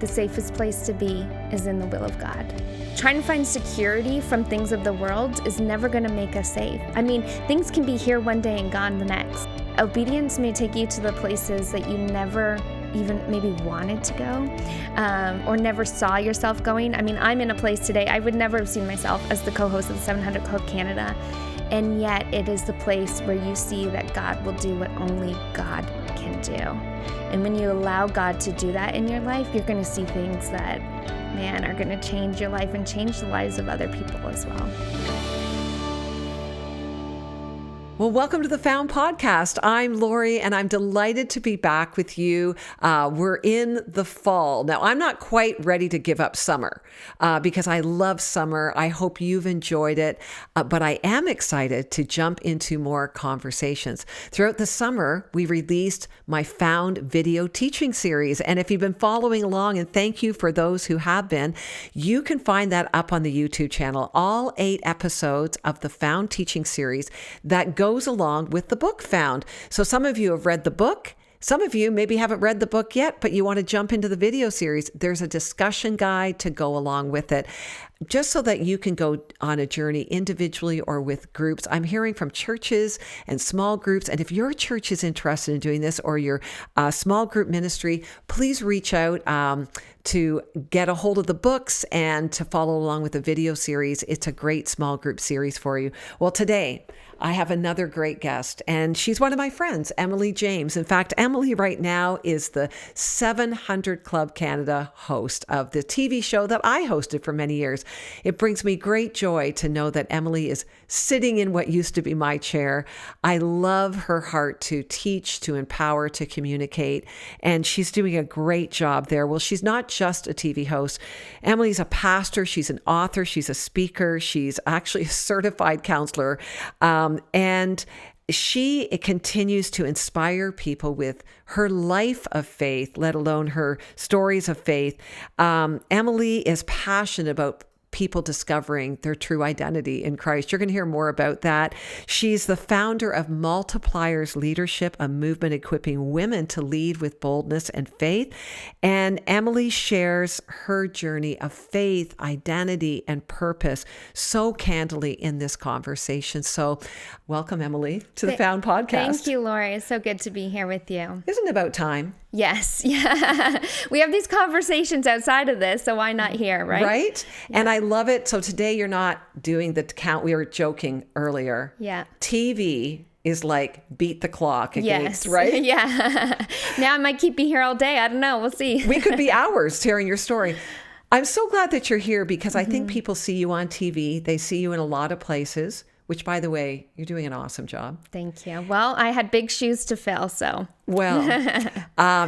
The safest place to be is in the will of God. Trying to find security from things of the world is never going to make us safe. I mean, things can be here one day and gone the next. Obedience may take you to the places that you never even maybe wanted to go, or never saw yourself going. I mean, I'm in a place today, I would never have seen myself as the co-host of the 700 Club Canada, and yet it is the place where you see that God will do what only God can do. And when you allow God to do that in your life, you're going to see things that, man, are going to change your life and change the lives of other people as well. Well, welcome to the Found Podcast. I'm Lorie, and I'm delighted to be back with you. We're in the fall. Now, I'm not quite ready to give up summer because I love summer. I hope you've enjoyed it, but I am excited to jump into more conversations. Throughout the summer, we released my Found video teaching series, and if you've been following along, and thank you for those who have been, you can find that up on the YouTube channel. All 8 episodes of the Found teaching series that goes along with the book Found. So some of you have read the book. Some of you maybe haven't read the book yet, but you want to jump into the video series. There's a discussion guide to go along with it, just so that you can go on a journey individually or with groups. I'm hearing from churches and small groups. And if your church is interested in doing this, or your small group ministry, please reach out to get a hold of the books and to follow along with the video series. It's a great small group series for you. Well, today I have another great guest, and she's one of my friends, Emily James. In fact, Emily right now is the 700 Club Canada host of the TV show that I hosted for many years. It brings me great joy to know that Emily is sitting in what used to be my chair. I love her heart to teach, to empower, to communicate, and she's doing a great job there. Well, she's not just a TV host. Emily's a pastor. She's an author. She's a speaker. She's actually a certified counselor. And she continues to inspire people with her life of faith, let alone her stories of faith. Emily is passionate about people discovering their true identity in Christ. You're going to hear more about that. She's the founder of Multipliers Leadership, a movement equipping women to lead with boldness and faith. And Emily shares her journey of faith, identity, and purpose so candidly in this conversation. So welcome, Emily, to the Found Podcast. Thank you, Lorie. It's so good to be here with you. Isn't it about time? Yes. Yeah. We have these conversations outside of this, so why not here, right? Right? Yeah. And I love it. So today you're not doing the count. We were joking earlier. Yeah. TV is like beat the clock against, yes. Right? Yeah. Now I might keep you here all day. I don't know. We'll see. We could be hours hearing your story. I'm so glad that you're here because I think people see you on TV. They see you in a lot of places, which, by the way, you're doing an awesome job. Thank you. Well, I had big shoes to fill, so. Well,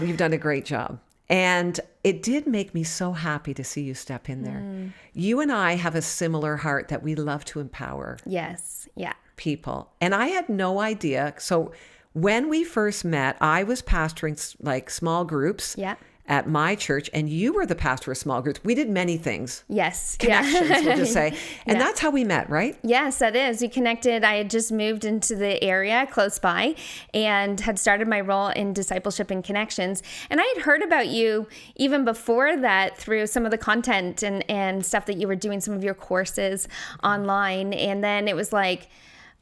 you've done a great job. And it did make me so happy to see you step in there. You and I have a similar heart that we love to empower. Yes. Yeah. People. And I had no idea. So when we first met, I was pastoring like small groups. Yeah. At my church, and you were the pastor of small groups. We did many things. Yes. Connections, we'll just say. And that's how we met, right? Yes, that is. We connected. I had just moved into the area close by and had started my role in discipleship and connections. And I had heard about you even before that through some of the content and stuff that you were doing, some of your courses online. And then it was like,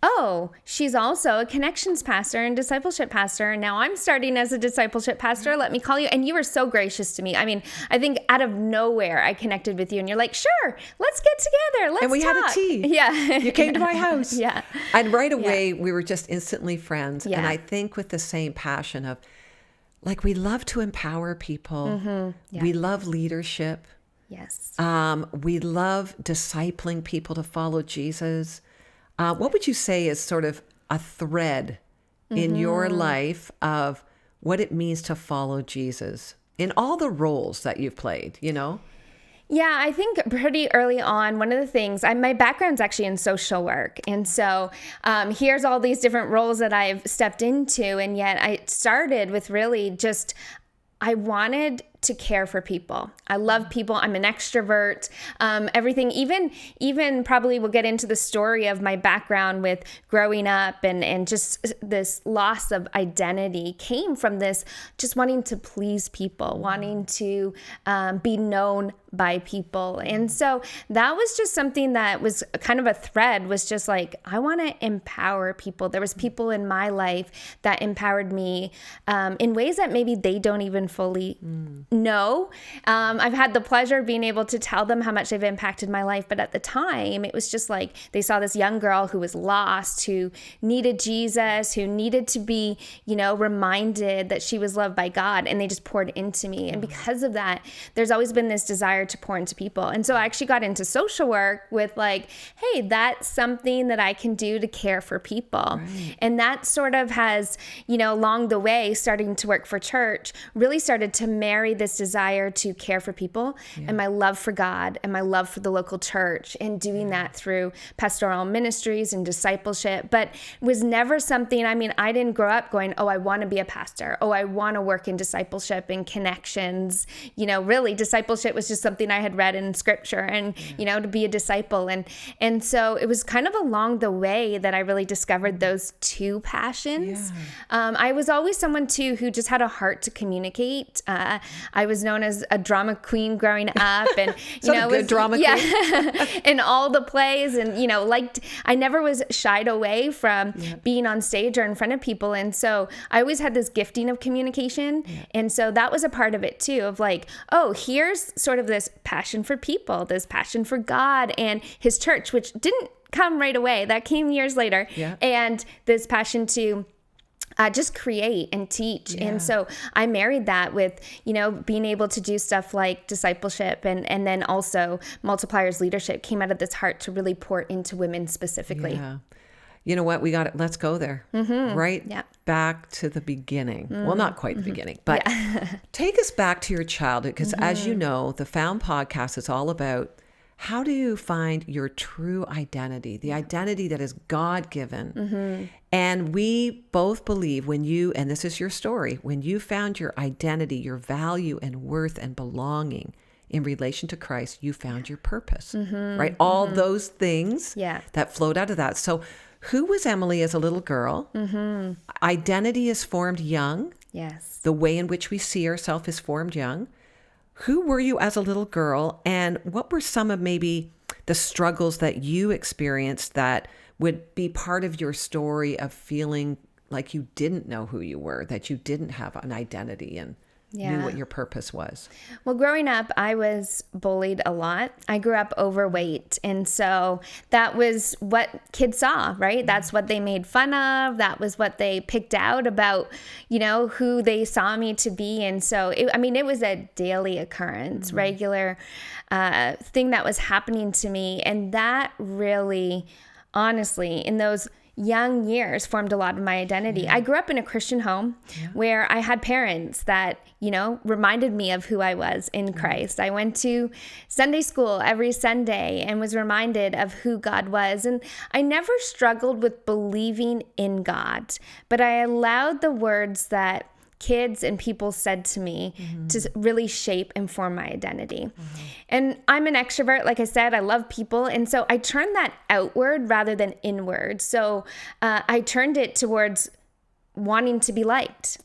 oh, she's also a connections pastor and discipleship pastor. And now I'm starting as a discipleship pastor. Let me call you. And you were so gracious to me. I mean, I think out of nowhere, I connected with you and you're like, sure, let's get together. Let's And we talk. had a tea. Yeah. You came to my house. Yeah. And right away, we were just instantly friends. Yeah. And I think with the same passion of, like, we love to empower people. Yeah. We love leadership. Yes. We love discipling people to follow Jesus. What would you say is sort of a thread in your life of what it means to follow Jesus in all the roles that you've played, you know? Yeah, I think pretty early on, one of the things, my background's actually in social work. And so here's all these different roles that I've stepped into. And yet I started with really just, I wanted to care for people. I love people. I'm an extrovert. Everything, even probably we'll get into the story of my background with growing up and just this loss of identity came from this just wanting to please people, wanting to be known by people. And so that was just something that was kind of a thread, was just like, I want to empower people. There was people in my life that empowered me in ways that maybe they don't even fully know. I've had the pleasure of being able to tell them how much they've impacted my life. But at the time, it was just like they saw this young girl who was lost, who needed Jesus, who needed to be, reminded that she was loved by God. And they just poured into me. And because of that, there's always been this desire to pour into people. And so I actually got into social work with like, hey, that's something that I can do to care for people. Right. And that sort of has, along the way, starting to work for church, really started to marry this desire to care for people and my love for God and my love for the local church, and doing that through pastoral ministries and discipleship. But it was never something, I didn't grow up going, oh, I want to be a pastor. Oh, I want to work in discipleship and connections. Really discipleship was just something I had read in scripture, and, to be a disciple. And so it was kind of along the way that I really discovered those two passions. Yeah. I was always someone too, who just had a heart to communicate. I was known as a drama queen growing up, and, drama queen. In all the plays, and, I never was shied away from being on stage or in front of people. And so I always had this gifting of communication. Yeah. And so that was a part of it too, of like, oh, here's sort of this passion for people, this passion for God and his church, which didn't come right away. That came years later. Yeah. And this passion to just create and teach. Yeah. And so I married that with, being able to do stuff like discipleship, and then also Multipliers leadership came out of this heart to really pour into women specifically. Yeah. You know what? We got it. Let's go there. Mm-hmm. Right back to the beginning. Well, not quite the beginning, but take us back to your childhood. Because as you know, the Found podcast is all about how do you find your true identity, the identity that is God-given. Mm-hmm. And we both believe when you, and this is your story, when you found your identity, your value and worth and belonging in relation to Christ, you found your purpose, right? All those things that flowed out of that. So who was Emily as a little girl? Mm-hmm. Identity is formed young. Yes. The way in which we see ourselves is formed young. Who were you as a little girl, and what were some of maybe the struggles that you experienced that would be part of your story of feeling like you didn't know who you were, that you didn't have an identity and knew what your purpose was? Well, growing up, I was bullied a lot. I grew up overweight. And so that was what kids saw, right? That's what they made fun of. That was what they picked out about, who they saw me to be. And so, it was a daily occurrence, regular thing that was happening to me. And that really, honestly, in those young years formed a lot of my identity. I grew up in a Christian home where I had parents that, reminded me of who I was in Christ. I went to Sunday school every Sunday and was reminded of who God was. And I never struggled with believing in God, but I allowed the words that kids and people said to me to really shape and form my identity. And I'm an extrovert. Like I said, I love people. And so I turned that outward rather than inward. So I turned it towards wanting to be liked,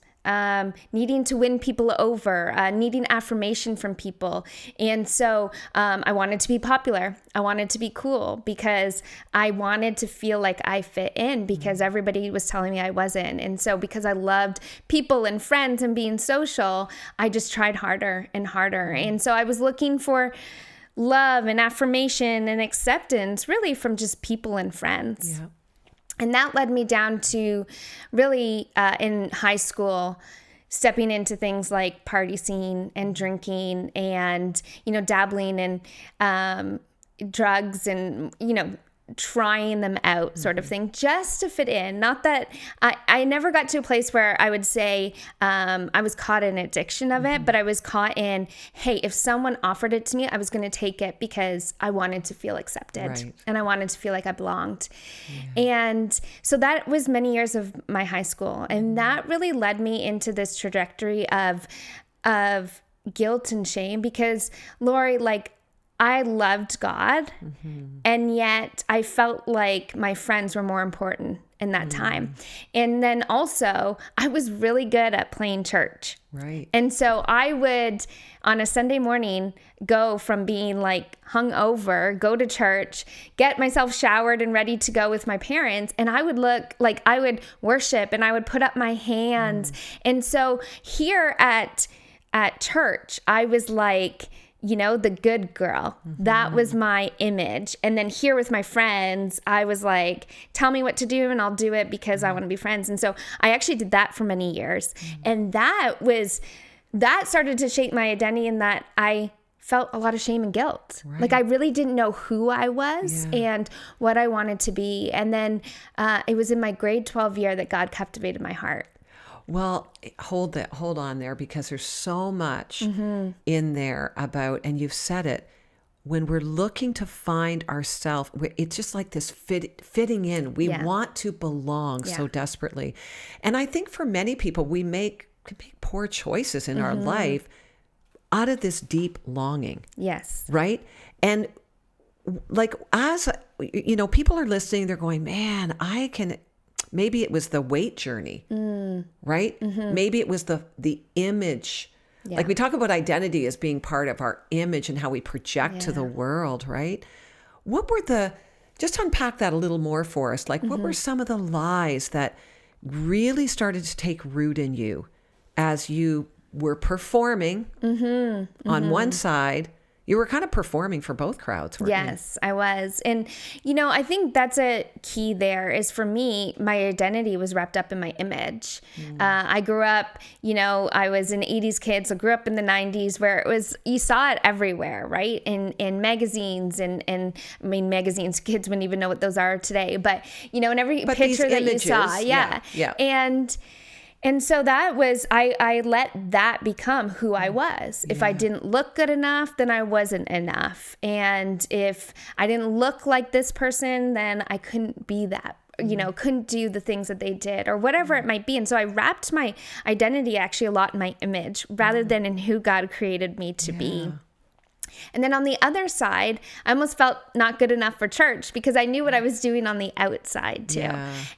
needing to win people over, needing affirmation from people. And so I wanted to be popular. I wanted to be cool because I wanted to feel like I fit in, because everybody was telling me I wasn't. And so because I loved people and friends and being social, I just tried harder and harder. And so I was looking for love and affirmation and acceptance really from just people and friends. Yeah. And that led me down to really in high school, stepping into things like party scene and drinking and, dabbling in drugs and, trying them out sort of thing just to fit in. Not that I never got to a place where I would say I was caught in addiction of it, but I was caught in, hey, if someone offered it to me, I was going to take it because I wanted to feel accepted and I wanted to feel like I belonged. And so that was many years of my high school. And that really led me into this trajectory of guilt and shame because, Lorie, like, I loved God, and yet I felt like my friends were more important in that time. And then also, I was really good at playing church. Right. And so I would, on a Sunday morning, go from being like hungover, go to church, get myself showered and ready to go with my parents. And I would look like I would worship and I would put up my hands. And so here at church, I was like, you know, the good girl. That was my image. And then here with my friends, I was like, tell me what to do and I'll do it because I want to be friends. And so I actually did that for many years. And that started to shape my identity in that I felt a lot of shame and guilt. Right. Like I really didn't know who I was and what I wanted to be. And then it was in my grade 12 year that God captivated my heart. Well, hold on there, because there's so much in there about, and you've said it, when we're looking to find ourselves, it's just like this fitting in. We want to belong so desperately. And I think for many people, we can make poor choices in our life out of this deep longing. Yes. Right? And like, as you know, people are listening, they're going, man, maybe it was the weight journey, right? Maybe it was the image. Yeah. Like we talk about identity as being part of our image and how we project to the world, right? What were just unpack that a little more for us. Like what were some of the lies that really started to take root in you as you were performing on one side? You were kind of performing for both crowds, weren't you? Yes, I was. And, you know, I think that's a key there is for me, my identity was wrapped up in my image. I grew up, you know, I was an 80s kid, so grew up in the 90s where you saw it everywhere, right? In magazines and I mean, magazines, kids wouldn't even know what those are today. But, you know, in every picture that you saw. Yeah. And so that was, I let that become who I was. If I didn't look good enough, then I wasn't enough. And if I didn't look like this person, then I couldn't be that, you know, couldn't do the things that they did or whatever it might be. And so I wrapped my identity actually a lot in my image rather than in who God created me to be. And then on the other side, I almost felt not good enough for church because I knew what I was doing on the outside too.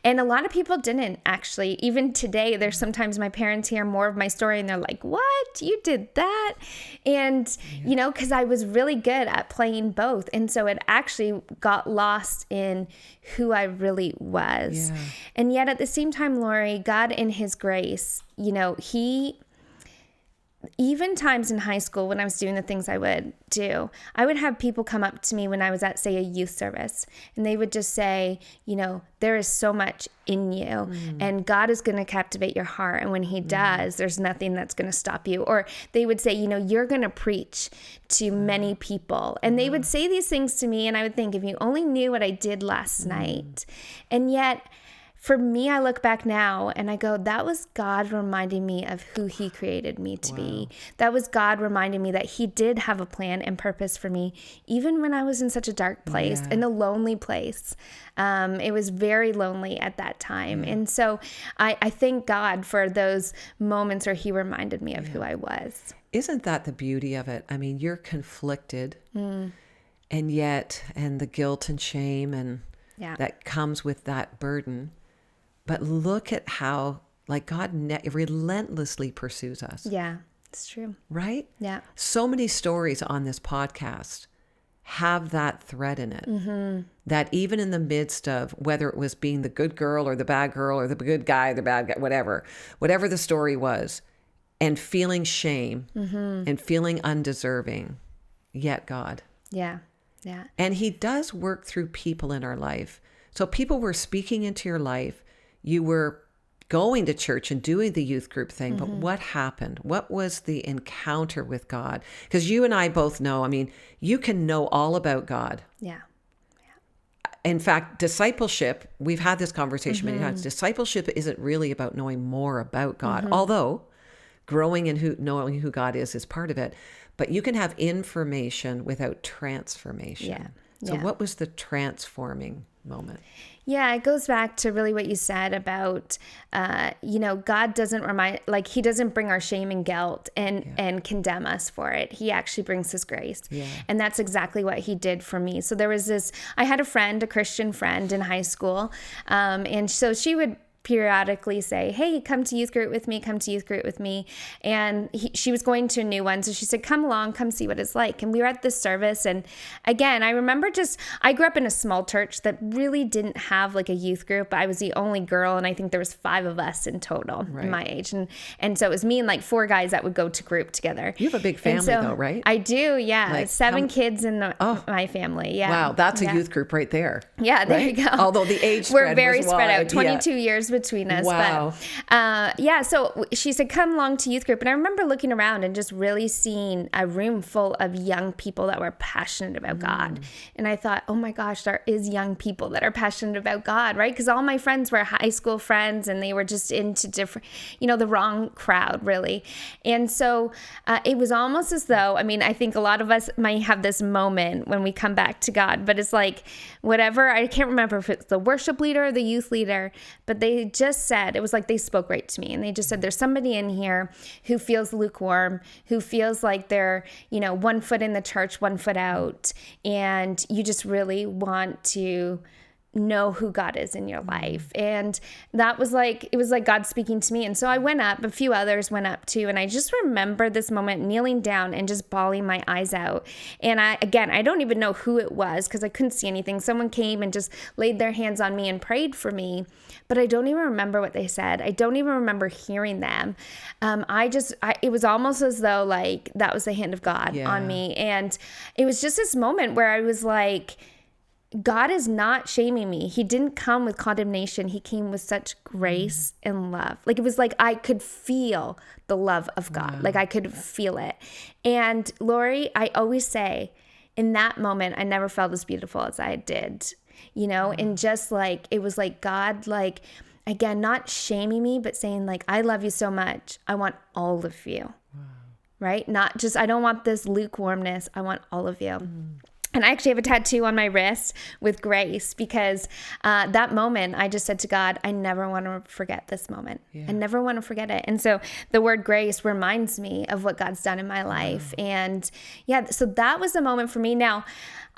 And a lot of people didn't actually. Even today, there's sometimes my parents hear more of my story and they're like, what? You did that? And, you know, because I was really good at playing both. And so it actually got lost in who I really was. And yet at the same time, Lorie, God in his grace, you know, even times in high school when I was doing the things I would do, I would have people come up to me when I was at, say, a youth service, and they would just say, you know, there is so much in you, and God is going to captivate your heart, and when he does, there's nothing that's going to stop you. Or they would say, you know, you're going to preach to many people, and they would say these things to me, and I would think, if you only knew what I did last night. And yet, for me, I look back now and I go, that was God reminding me of who he created me to be. That was God reminding me that he did have a plan and purpose for me, even when I was in such a dark place, in a lonely place. It was very lonely at that time. And so I thank God for those moments where he reminded me of who I was. Isn't that the beauty of it? I mean, you're conflicted and the guilt and shame and that comes with that burden. But look at how, like, God relentlessly pursues us. Yeah, it's true. Right? Yeah. So many stories on this podcast have that thread in it. That even in the midst of, whether it was being the good girl or the bad girl or the good guy, the bad guy, whatever the story was, and feeling shame and feeling undeserving, yet God. Yeah. And he does work through people in our life. So people were speaking into your life. You were going to church and doing the youth group thing, but what happened? What was the encounter with God? Because you and I both know, I mean, you can know all about God. Yeah. In fact, discipleship, we've had this conversation many times. Discipleship isn't really about knowing more about God, although growing in knowing who God is part of it. But you can have information without transformation. So what was the transforming moment? Yeah, it goes back to really what you said about, God doesn't he doesn't bring our shame and guilt and condemn us for it. He actually brings his grace. Yeah. And that's exactly what he did for me. So there was I had a Christian friend in high school. And so she would periodically say, hey, come to youth group with me. And she was going to a new one. So she said, come along, come see what it's like. And we were at this service. And again, I remember I grew up in a small church that really didn't have like a youth group. I was the only girl. And I think there was 5 of us in total in my age. And so it was me and like 4 guys that would go to group together. You have a big family though, right? I do. Yeah. Like 7 kids in my family. Yeah. Wow. That's a youth group right there. Yeah. There you go. Although the age spread we're very was spread wide. out, 22 years between us. Wow. But so she said, come along to youth group. And I remember looking around and just really seeing a room full of young people that were passionate about God. And I thought, oh my gosh, there is young people that are passionate about God, right? Because all my friends were high school friends and they were just into different, the wrong crowd, really. And so it was almost as though, I think a lot of us might have this moment when we come back to God, but it's like whatever, I can't remember if it's the worship leader or the youth leader, but they just said, it was like they spoke right to me and they just said, there's somebody in here who feels lukewarm, who feels like they're, 1 foot in the church, 1 foot out, and you just really want to know who God is in your life. And that was it was like God speaking to me. And so I went up, a few others went up too. And I just remember this moment kneeling down and just bawling my eyes out. And I don't even know who it was because I couldn't see anything. Someone came and just laid their hands on me and prayed for me. But I don't even remember what they said. I don't even remember hearing them. It was almost as though like that was the hand of God on me. And it was just this moment where I was like, God is not shaming me. He didn't come with condemnation. He came with such grace and love. Like it was like I could feel the love of God. Wow. Like I could feel it. And Lorie, I always say in that moment, I never felt as beautiful as I did, and just like, it was like God, like, again, not shaming me, but saying like, I love you so much. I want all of you, right? Not just, I don't want this lukewarmness. I want all of you. And I actually have a tattoo on my wrist with grace because that moment I just said to God, I never want to forget this moment. I never want to forget it. And so the word grace reminds me of what God's done in my life. And so that was the moment for me. Now,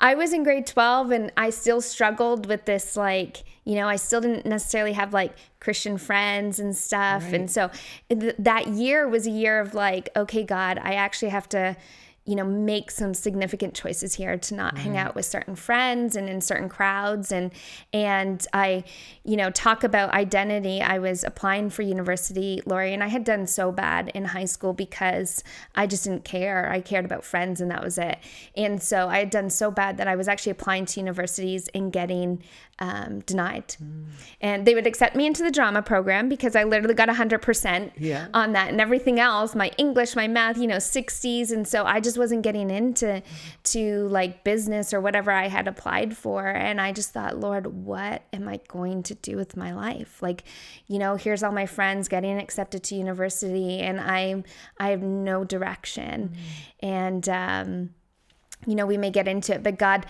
I was in grade 12 and I still struggled with this, like, I still didn't necessarily have like Christian friends and stuff. Right. And so that year was a year of like, okay, God, I actually have to make some significant choices here to not hang out with certain friends and in certain crowds. And I, talk about identity. I was applying for university, Lorie, and I had done so bad in high school because I just didn't care. I cared about friends and that was it. And so I had done so bad that I was actually applying to universities and getting denied. And they would accept me into the drama program because I literally got 100% on that, and everything else, my English, my math, 60s. And so I just wasn't getting into like business or whatever I had applied for. And I just thought, Lord, what am I going to do with my life? Like, here's all my friends getting accepted to university and I have no direction. And, we may get into it, but God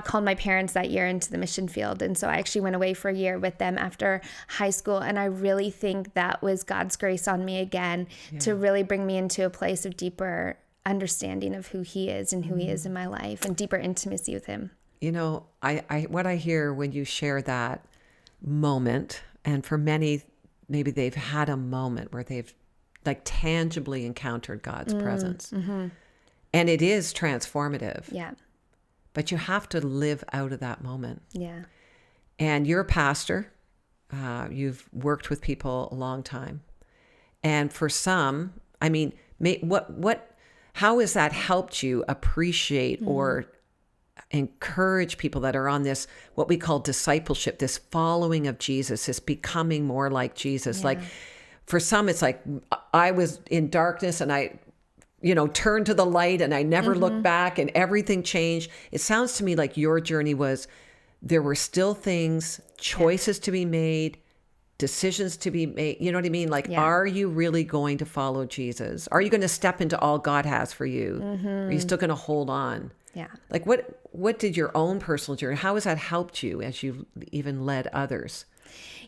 called my parents that year into the mission field. And so I actually went away for a year with them after high school. And I really think that was God's grace on me again to really bring me into a place of deeper understanding of who he is and who he is in my life and deeper intimacy with him. I what I hear when you share that moment, and for many, maybe they've had a moment where they've like tangibly encountered God's presence. And it is transformative. Yeah. But you have to live out of that moment. Yeah. And you're a pastor. You've worked with people a long time. And for some, how has that helped you appreciate or encourage people that are on this, what we call discipleship, this following of Jesus, this becoming more like Jesus? Yeah. Like for some, it's like I was in darkness and I turned to the light and I never looked back and everything changed. It sounds to me like your journey was, there were still things, choices to be made, decisions to be made. You know what I mean? Like, are you really going to follow Jesus? Are you going to step into all God has for you? Are you still going to hold on? Yeah. Like, what did your own personal journey, how has that helped you as you even led others?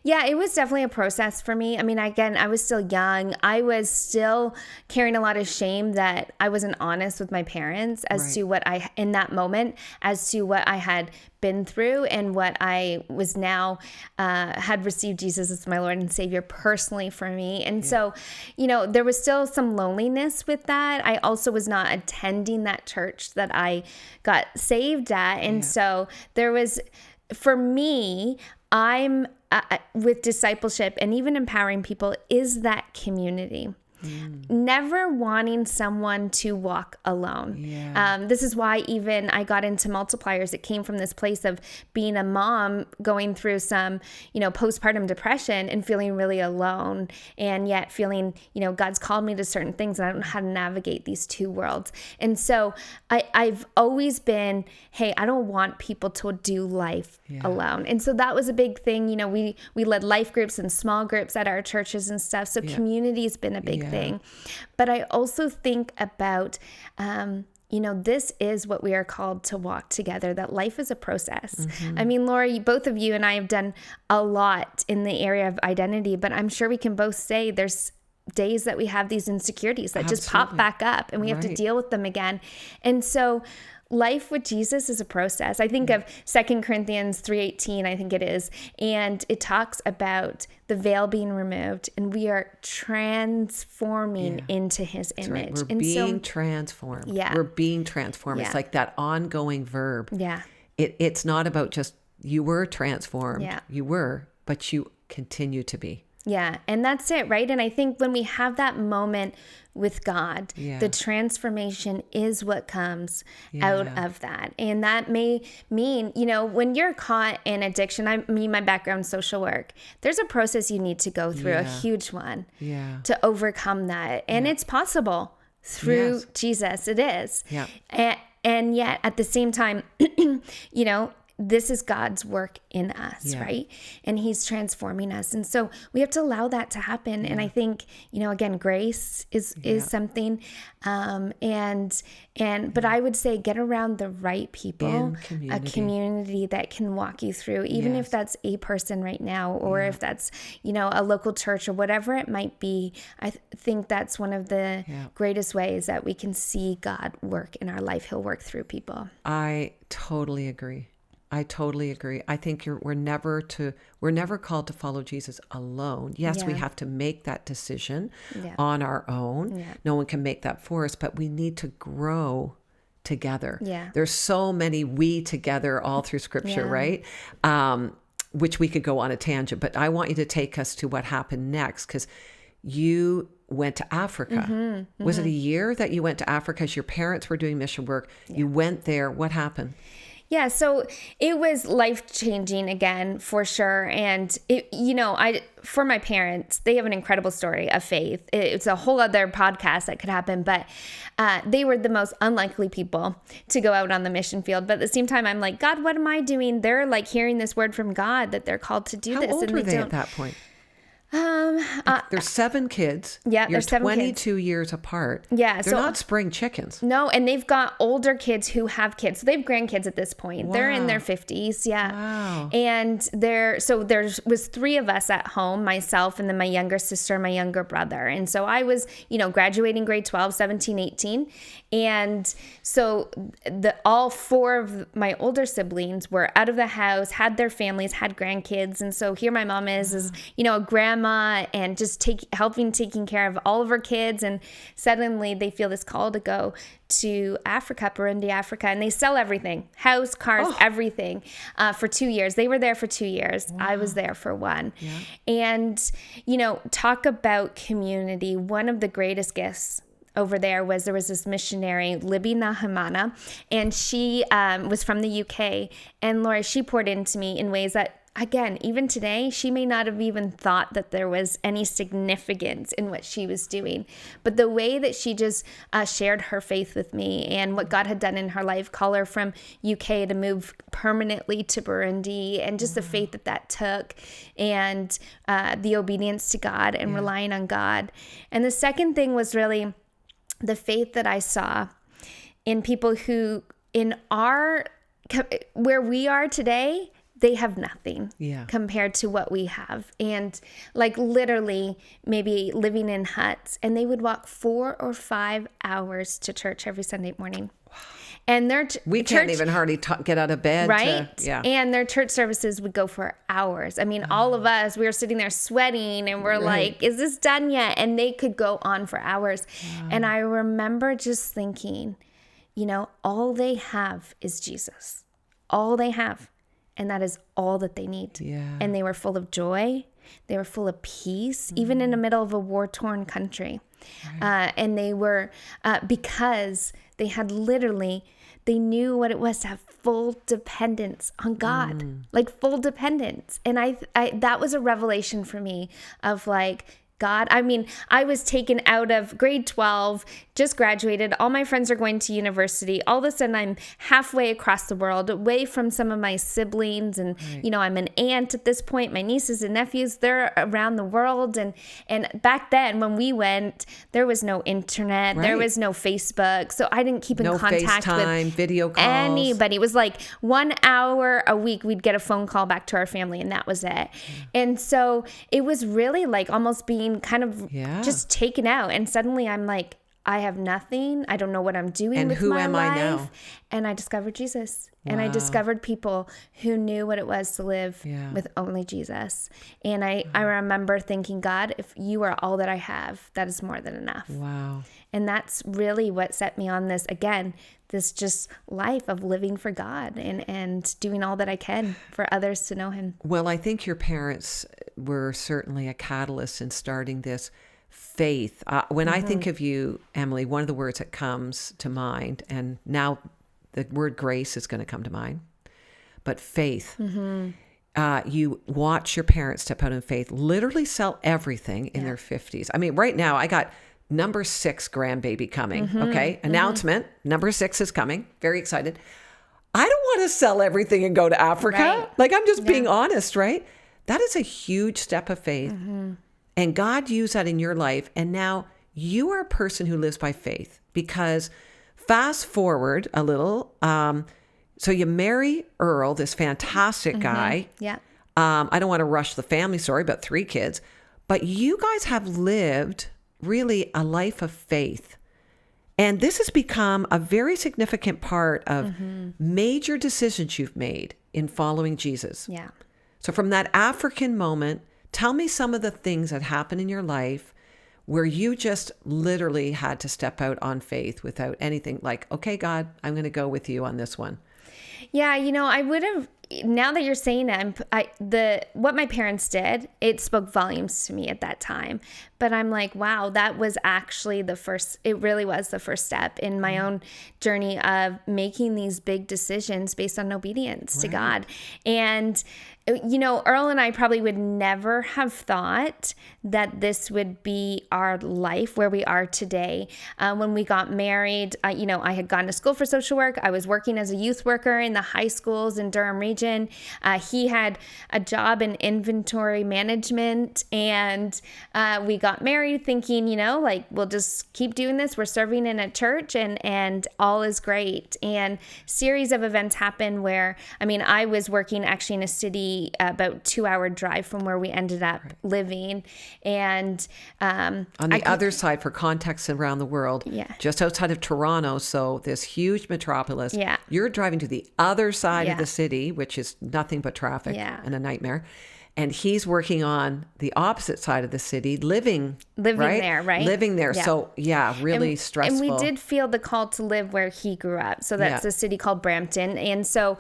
Yeah, it was definitely a process for me. I mean, again, I was still young. I was still carrying a lot of shame that I wasn't honest with my parents as to what in that moment, as to what I had been through and what I was now, had received Jesus as my Lord and Savior personally for me. And so, there was still some loneliness with that. I also was not attending that church that I got saved at. And so there was, for me, I'm with discipleship and even empowering people is that community. Never wanting someone to walk alone. This is why even I got into multipliers. It came from this place of being a mom going through some, postpartum depression and feeling really alone, and yet feeling, God's called me to certain things and I don't know how to navigate these two worlds. And so I've always been, hey, I don't want people to do life alone. And so that was a big thing. We led life groups and small groups at our churches and stuff. So community's been a big thing. But I also think about, this is what we are called to walk together, that life is a process. I mean, Lorie, both of you and I have done a lot in the area of identity, but I'm sure we can both say there's days that we have these insecurities that just pop back up and we have to deal with them again. And so life with Jesus is a process. I think of 2 Corinthians 3:18, I think it is, and it talks about the veil being removed and we are transforming into his image. We're being transformed. We're being transformed. It's like that ongoing verb. It's not about just you were transformed. You were, but you continue to be. Yeah. And that's it, right? And I think when we have that moment with God, the transformation is what comes out of that. And that may mean, when you're caught in addiction, my background's social work, there's a process you need to go through, a huge one, to overcome that. And it's possible through Jesus. It is. And yet at the same time, this is God's work in us, right? And he's transforming us. And so we have to allow that to happen. And I think, again, grace is something. But I would say get around the right people, a community that can walk you through, even if that's a person right now, or if that's, a local church or whatever it might be. I think that's one of the greatest ways that we can see God work in our life. He'll work through people. I totally agree. I think we're never called to follow Jesus alone. Yes, we have to make that decision on our own. No one can make that for us, but we need to grow together. There's so many we together all through scripture, right? Which we could go on a tangent, but I want you to take us to what happened next, because you went to Africa. Was it a year that you went to Africa as your parents were doing mission work? You went there. What happened? Yeah, so it was life-changing again, for sure. And for my parents, they have an incredible story of faith. It's a whole other podcast that could happen, but they were the most unlikely people to go out on the mission field. But at the same time, I'm like, God, what am I doing? They're like hearing this word from God that they're called to do this. How old were they at that point? There's 7 kids. Yeah, You're there's 7 22 years apart. Yeah, they're not spring chickens. No, and they've got older kids who have kids. So they have grandkids at this point. Wow. They're in their 50s. Yeah. Wow. And there was 3 of us at home, myself and then my younger sister, my younger brother. And so I was, graduating grade 12, 17, 18. And so all 4 of my older siblings were out of the house, had their families, had grandkids. And so here my mom is a grandma and just taking care of all of her kids. And suddenly they feel this call to go to Africa, Burundi, Africa, and they sell everything, house, cars, everything, for 2 years. They were there for 2 years. Wow. I was there for 1. Yeah. And, talk about community. One of the greatest gifts over there was this missionary, Libby Nahimana, and she was from the UK. And Lorie, she poured into me in ways that again, even today, she may not have even thought that there was any significance in what she was doing. But the way that she just shared her faith with me and what God had done in her life, call her from UK to move permanently to Burundi, and just the faith that took, and the obedience to God and relying on God. And the second thing was really the faith that I saw in people who, where we are today, they have nothing compared to what we have. And like literally maybe living in huts, and they would walk 4 or 5 hours to church every Sunday morning. And their we can't even hardly get out of bed. Right? And their church services would go for hours. I mean, all of us, we were sitting there sweating and we're like, is this done yet? And they could go on for hours. And I remember just thinking, all they have is Jesus. All they have. And that is all that they need. And they were full of joy. They were full of peace, even in the middle of a war-torn country. And they were, because they had they knew what it was to have full dependence on God, like full dependence. And I that was a revelation for me of like, God, I mean, I was taken out of grade 12, just graduated. All my friends are going to university. All of a sudden, I'm halfway across the world, away from some of my siblings. And, I'm an aunt at this point. My nieces and nephews, they're around the world. And back then, when we went, there was no internet. There was no Facebook. So I didn't keep in contact with video calls. Anybody. It was like 1 hour a week, we'd get a phone call back to our family, and that was it. And so it was really like almost being kind of just taken out, and suddenly I'm like, I have nothing. I don't know what I'm doing with my life. And who am I now? And I discovered Jesus. And I discovered people who knew what it was to live with only Jesus. And I remember thinking, God, if you are all that I have, that is more than enough. Wow. And that's really what set me on this, again, this just life of living for God and doing all that I can for others to know him. Well, I think your parents were certainly a catalyst in starting this faith. When I think of you, Emily, one of the words that comes to mind, and now the word grace is going to come to mind, but faith. You watch your parents step out in faith, literally sell everything in their 50s. I mean, right now I got number 6 grandbaby coming. Okay. Announcement. Number 6 is coming. Very excited. I don't want to sell everything and go to Africa. Right. Like, I'm just being honest, right? That is a huge step of faith. And God used that in your life. And now you are a person who lives by faith, because fast forward a little. So you marry Earl, this fantastic guy. I don't want to rush the family story, but 3 kids. But you guys have lived really a life of faith. And this has become a very significant part of major decisions you've made in following Jesus. So from that African moment, tell me some of the things that happened in your life where you just literally had to step out on faith without anything, like, okay, God, I'm going to go with you on this one. Yeah, I would have, now that you're saying that, what my parents did, it spoke volumes to me at that time. But I'm like, wow, that was actually it really was the first step in my own journey of making these big decisions based on obedience to God. And Earl and I probably would never have thought that this would be our life where we are today. When we got married, I had gone to school for social work. I was working as a youth worker in the high schools in Durham region. He had a job in inventory management, and we got married thinking, we'll just keep doing this. We're serving in a church and all is great. And series of events happened where, I was working actually in a city about 2-hour drive from where we ended up living. And on the other side, for context around the world, just outside of Toronto, so this huge metropolis, you're driving to the other side of the city, which is nothing but traffic and a nightmare. And he's working on the opposite side of the city, living there, right? Living there. Yeah. So, really stressful. And we did feel the call to live where he grew up. So that's a city called Brampton. And so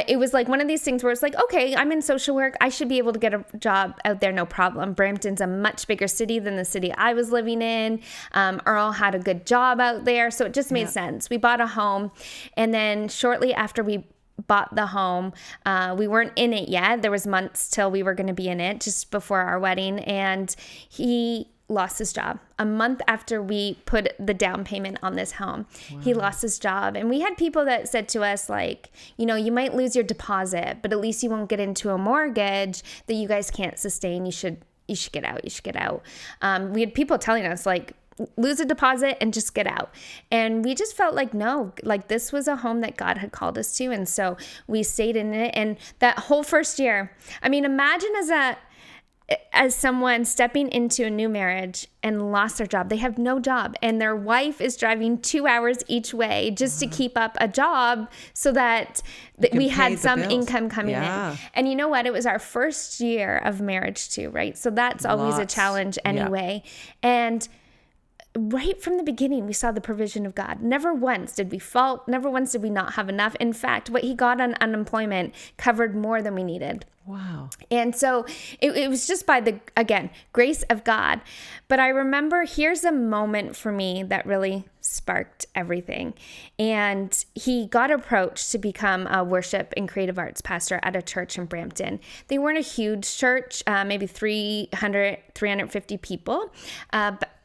it was like one of these things where it's like, okay, I'm in social work. I should be able to get a job out there, no problem. Brampton's a much bigger city than the city I was living in. Earl had a good job out there. So it just made sense. We bought a home. And then shortly after we bought the home. We weren't in it yet. There was months till we were going to be in it, just before our wedding. And he lost his job a month after we put the down payment on this home. Wow. He lost his job. And we had people that said to us, like, you know, you might lose your deposit, but at least you won't get into a mortgage that you guys can't sustain. You should get out. You should get out. We had people telling us, like, lose a deposit and just get out. And we just felt like, no, like this was a home that God had called us to. And so we stayed in it. And that whole first year, I mean, imagine as someone stepping into a new marriage and lost their job. They have no job, and their wife is driving 2 hours each way just to keep up a job so that we had some income coming in. And you know what? It was our first year of marriage too, right? So that's always a challenge anyway. And right from the beginning, we saw the provision of God. Never once did we fault. Never once did we not have enough. In fact, what he got on unemployment covered more than we needed. Wow. And so it was just by the, again, grace of God. But I remember, here's a moment for me that really sparked everything. And he got approached to become a worship and creative arts pastor at a church in Brampton. They weren't a huge church, maybe 350 people,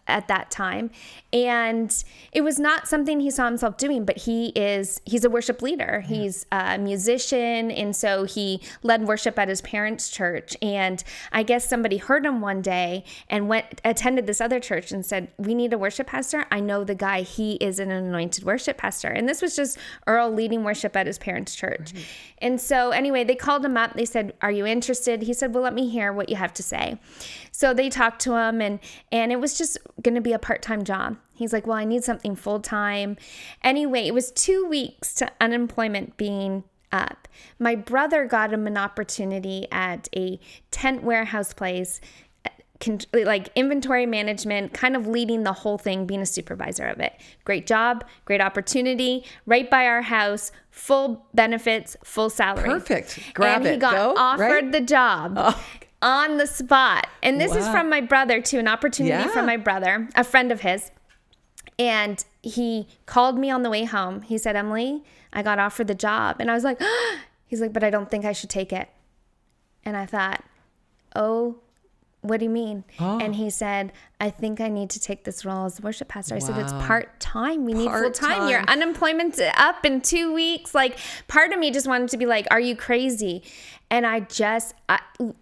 at that time. And it was not something he saw himself doing, but he's a worship leader. Yeah. He's a musician. And so he led worship at his parents' church. And I guess somebody heard him one day and attended this other church and said, we need a worship pastor. I know the guy, he is an anointed worship pastor. And this was just Earl leading worship at his parents' church. Right. And so anyway, they called him up. They said, are you interested? He said, well, let me hear what you have to say. So they talked to him, and it was just going to be a part-time job. He's like, well, I need something full-time. Anyway, it was 2 weeks to unemployment being up. My brother got him an opportunity at a tent warehouse place, like inventory management, kind of leading the whole thing, being a supervisor of it. Great job, great opportunity, right by our house, full benefits, full salary. Perfect. Grab it. And he got offered the job. Oh. On the spot. And this is from my brother too, an opportunity from my brother, a friend of his. And he called me on the way home. He said, Emily, I got offered the job. And I was like, he's like, but I don't think I should take it. And I thought, oh, what do you mean? Oh. And he said, I think I need to take this role as worship pastor. I said, it's part-time. We need full-time. Your unemployment's up in 2 weeks. Like, part of me just wanted to be like, are you crazy? And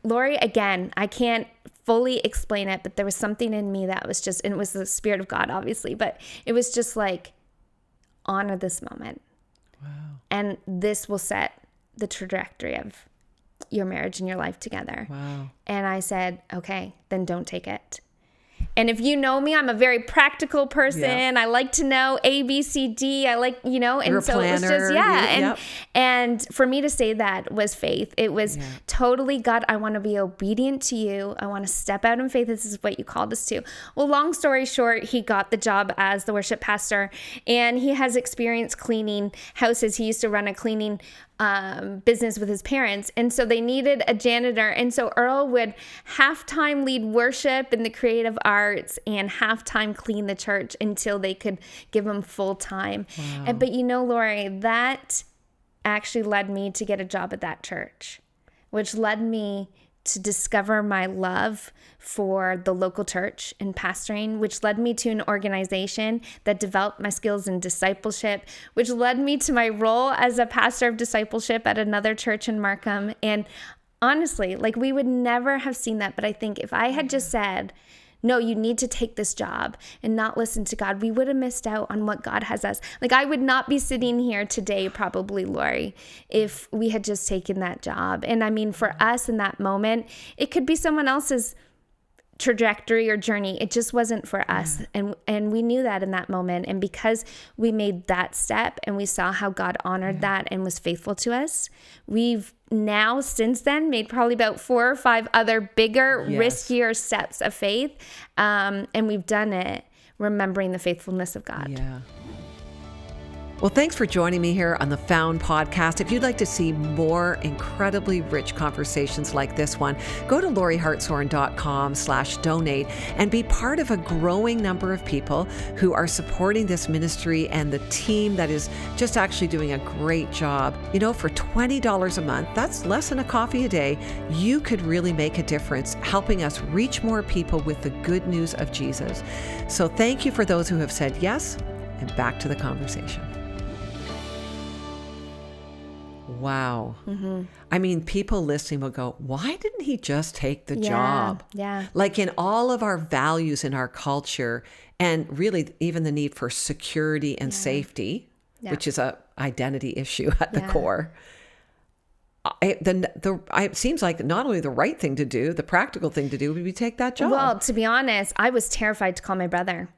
Lorie, again, I can't fully explain it, but there was something in me that was just, and it was the Spirit of God, obviously, but it was just like, honor this moment. Wow. And this will set the trajectory of your marriage and your life together. Wow. And I said, okay, then don't take it. And if you know me, I'm a very practical person. Yeah. I like to know A, B, C, D. I like, and You're so it was just, and for me to say that was faith. It was totally, God, I want to be obedient to you. I want to step out in faith. This is what you called us to. Well, long story short, he got the job as the worship pastor, and he has experience cleaning houses. He used to run a cleaning business with his parents. And so they needed a janitor. And so Earl would halftime lead worship in the creative arts and halftime clean the church until they could give him full time. Wow. But Lorie, that actually led me to get a job at that church, which led me to discover my love for the local church and pastoring, which led me to an organization that developed my skills in discipleship, which led me to my role as a pastor of discipleship at another church in Markham. And honestly, like, we would never have seen that. But I think if I had just said, no, you need to take this job and not listen to God, we would have missed out on what God has us. Like, I would not be sitting here today, probably, Lorie, if we had just taken that job. And I mean, for us in that moment, it could be someone else's trajectory or journey. It just wasn't for us. And we knew that in that moment. And because we made that step and we saw how God honored that and was faithful to us, we've now since then made probably about 4 or 5 other bigger, riskier steps of faith. And we've done it remembering the faithfulness of God. Yeah. Well, thanks for joining me here on the Found Podcast. If you'd like to see more incredibly rich conversations like this one, go to loriehartshorn.com/donate and be part of a growing number of people who are supporting this ministry and the team that is just actually doing a great job. You know, for $20 a month, that's less than a coffee a day, you could really make a difference helping us reach more people with the good news of Jesus. So thank you for those who have said yes, and back to the conversation. Wow. Mm-hmm. I mean, people listening will go, why didn't he just take the job? Yeah. Like in all of our values in our culture, and really even the need for security and safety, which is a identity issue at the core. It seems like not only the right thing to do, the practical thing to do would be take that job. Well, to be honest, I was terrified to call my brother.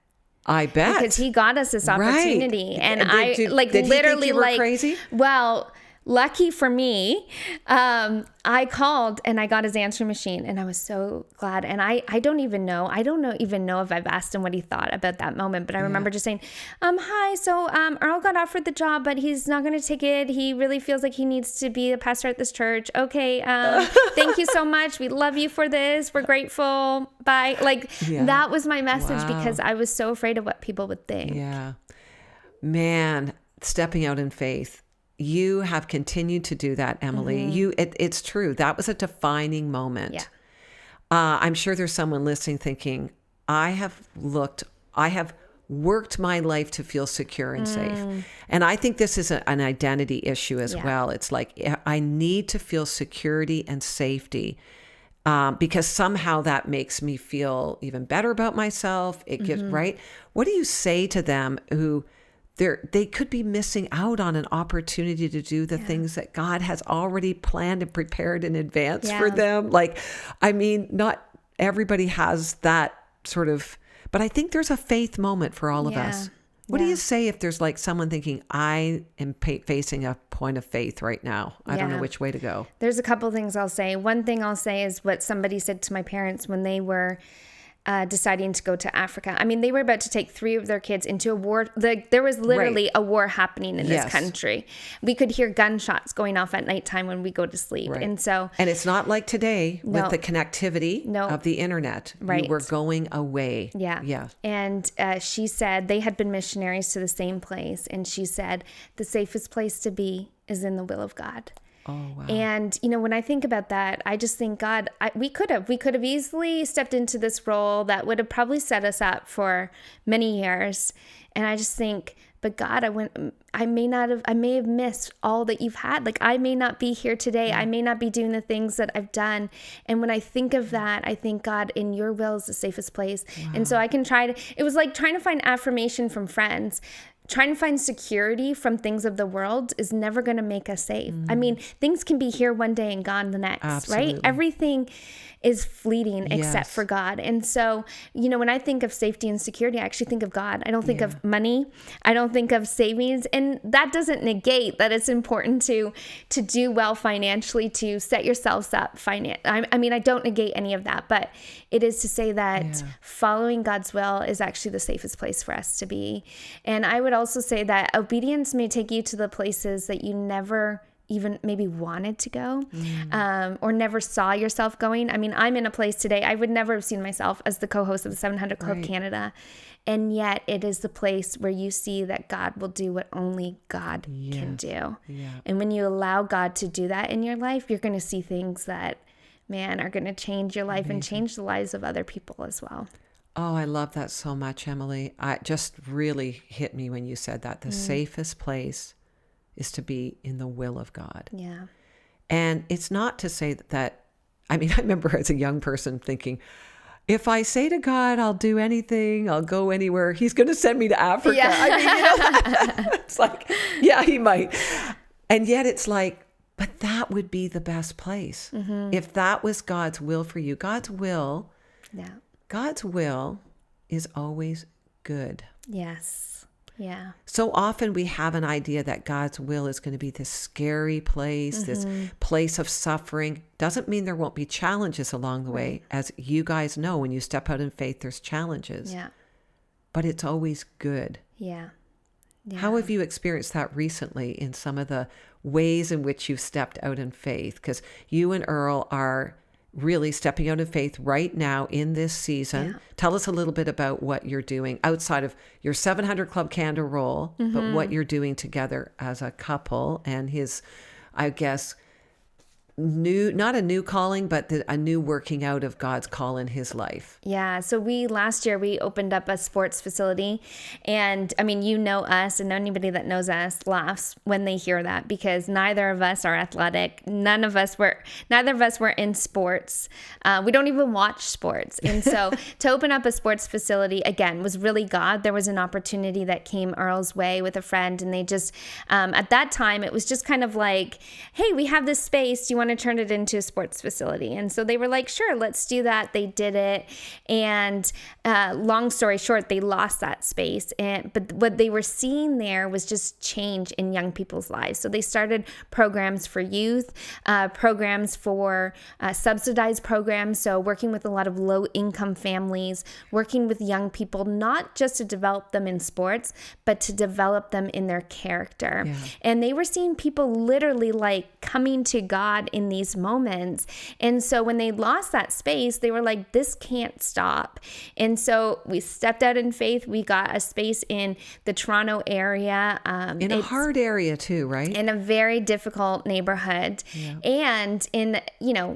I bet. Because he got us this opportunity. Right. And did he think you were crazy? Well, lucky for me, I called and I got his answering machine and I was so glad. And I don't even know if I've asked him what he thought about that moment, but I remember just saying, hi, so Earl got offered the job, but he's not going to take it. He really feels like he needs to be a pastor at this church. Okay. Thank you so much. We love you for this. We're grateful. Bye. That was my message because I was so afraid of what people would think. Yeah, man, stepping out in faith. You have continued to do that, Emily. Mm-hmm. It's true. That was a defining moment. Yeah. I'm sure there's someone listening thinking, I have worked my life to feel secure and safe. And I think this is an identity issue as well. It's like, I need to feel security and safety because somehow that makes me feel even better about myself. It gives, right? What do you say to them who they could be missing out on an opportunity to do the things that God has already planned and prepared in advance for them? Not everybody has that sort of, but I think there's a faith moment for all of us. What do you say if there's someone thinking, I am facing a point of faith right now? I don't know which way to go. There's a couple things I'll say. One thing I'll say is what somebody said to my parents when they were deciding to go to Africa. I mean, they were about to take 3 of their kids into a war. There was literally a war happening in this country. We could hear gunshots going off at nighttime when we go to sleep. Right. And it's not like today with the connectivity of the internet. Right. You were going away. Yeah. Yeah. And she said they had been missionaries to the same place. And she said, the safest place to be is in the will of God. Oh, wow. And, when I think about that, I just think, God, we could have easily stepped into this role that would have probably set us up for many years. And I just think, but God, I may have missed all that you've had. I may not be here today. I may not be doing the things that I've done. And when I think of that, I think, God, in your will is the safest place. Wow. And so I can it was like trying to find affirmation from friends. Trying to find security from things of the world is never going to make us safe. I mean, things can be here one day and gone the next, Absolutely. Right? Everything is fleeting except for God. And so, when I think of safety and security, I actually think of God. I don't think of money. I don't think of savings. And that doesn't negate that it's important to do well financially, to set yourselves up I don't negate any of that, but it is to say that following God's will is actually the safest place for us to be. And I would also say that obedience may take you to the places that you never even maybe wanted to go or never saw yourself going. I mean, I'm in a place today, I would never have seen myself as the co-host of the 700 Club Canada. And yet it is the place where you see that God will do what only God can do. Yeah. And when you allow God to do that in your life, you're going to see things that, man, are going to change your life and change the lives of other people as well. Oh, I love that so much, Emily. It just really hit me when you said that. The safest place is to be in the will of God. Yeah. And it's not to say that, I remember as a young person thinking, if I say to God, I'll do anything, I'll go anywhere, he's going to send me to Africa. Yeah. It's like, yeah, he might. And yet it's like, but that would be the best place. Mm-hmm. If that was God's will for you. God's will is always good. Yes. Yeah. So often we have an idea that God's will is going to be this scary place, this place of suffering. Doesn't mean there won't be challenges along the way. As you guys know, when you step out in faith, there's challenges. Yeah. But it's always good. Yeah. How have you experienced that recently in some of the ways in which you've stepped out in faith? Because you and Earl are really stepping out in faith right now in this season. Yeah. Tell us a little bit about what you're doing outside of your 700 Club Candor role, but what you're doing together as a couple and his, I guess, not a new calling, but a new working out of God's call in his life. Yeah. So last year we opened up a sports facility, and I mean, you know us, and anybody that knows us laughs when they hear that, because neither of us are athletic. Neither of us were in sports. We don't even watch sports. And so to open up a sports facility again was really God. There was an opportunity that came Earl's way with a friend, and they just, at that time, it was just kind of like, hey, we have this space. Do you want to turn it into a sports facility? And so they were like, sure, let's do that. They did it. And long story short, they lost that space. But what they were seeing there was just change in young people's lives. So they started programs for youth, programs for subsidized programs. So working with a lot of low income families, working with young people, not just to develop them in sports, but to develop them in their character. Yeah. And they were seeing people literally like coming to God in these moments. And so when they lost that space, they were like, this can't stop. And so we stepped out in faith. We got a space in the Toronto area. In a hard area too, right? In a very difficult neighborhood. Yeah. And in,